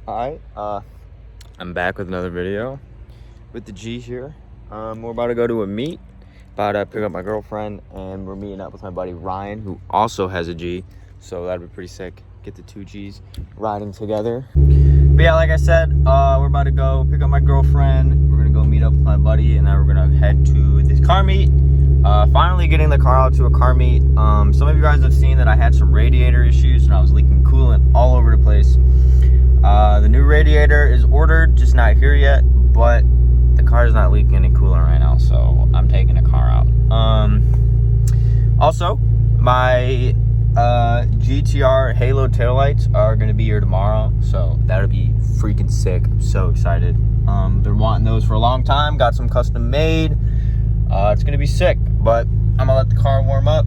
Alright, I'm back with another video with the G here. We're about to go to a meet, about to pick up my girlfriend, and we're meeting up with my buddy Ryan, who also has a G, so that'd be pretty sick. Get the two Gs riding together. But yeah, like I said, we're about to go pick up my girlfriend. We're gonna go meet up with my buddy, and then we're gonna head to this car meet. Finally getting the car out to a car meet. Some of you guys have seen that I had some radiator issues and I was leaking coolant all over the place. The new radiator is ordered, just not here yet, but the car is not leaking any coolant right now, so I'm taking the car out. Also, my GTR Halo taillights are gonna be here tomorrow, so that'll be freaking sick. I'm so excited. Been wanting those for a long time, got some custom made. It's gonna be sick, but I'm gonna let the car warm up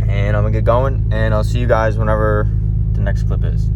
and I'm gonna get going, and I'll see you guys whenever the next clip is.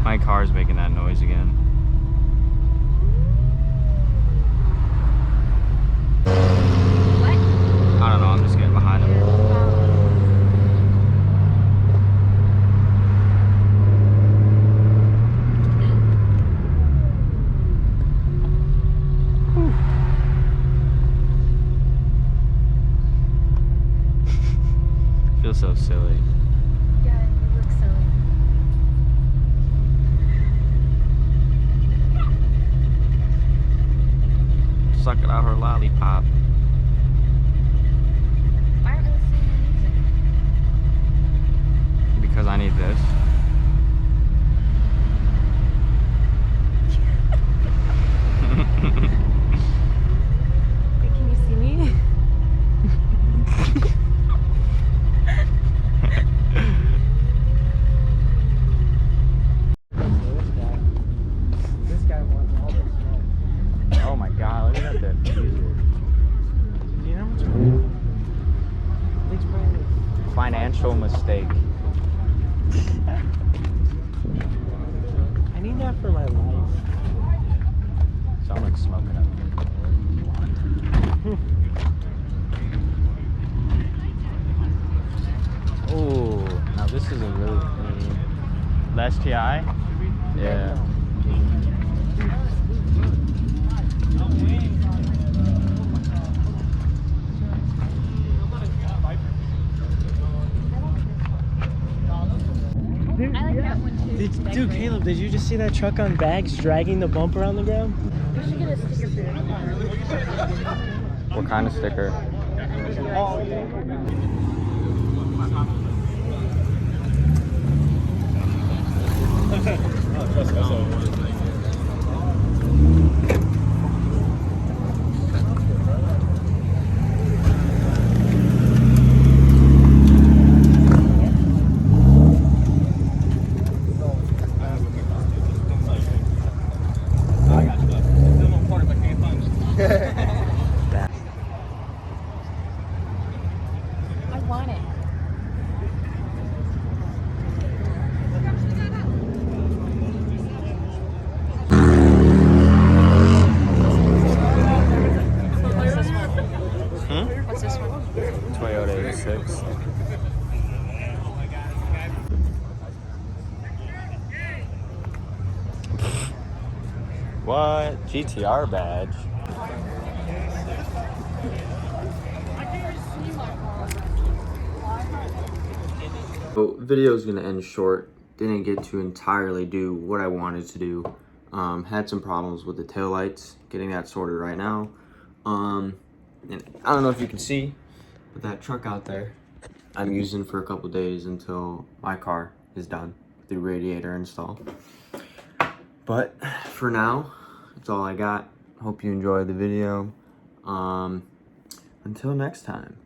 My car's making that noise again. What? I don't know, I'm just getting behind him. Feels so silly. Yeah, you look silly. Sucking out her lollipop. Why aren't we listening to music? Because I need this. Wait, can you see me? This guy wants all the smoke. Oh my god, look at that diffuser. Do you know how much it's brand new? Financial mistake. I need that for my life. Someone's smoking up here. Oh, now this is a really clean. Less TI? Yeah. I like that one too. Dude, Caleb, did you just see that truck on bags dragging the bumper on the ground? We should get a sticker for your car. What kind of sticker? Toyota 86. What? GTR badge. So video is gonna end short. Didn't get to entirely do what I wanted to do. Had some problems with the taillights. Getting that sorted right now. And I don't know if you can see, but that truck out there, I'm using for a couple days until my car is done with the radiator install. But for now, that's all I got. Hope you enjoyed the video. Until next time.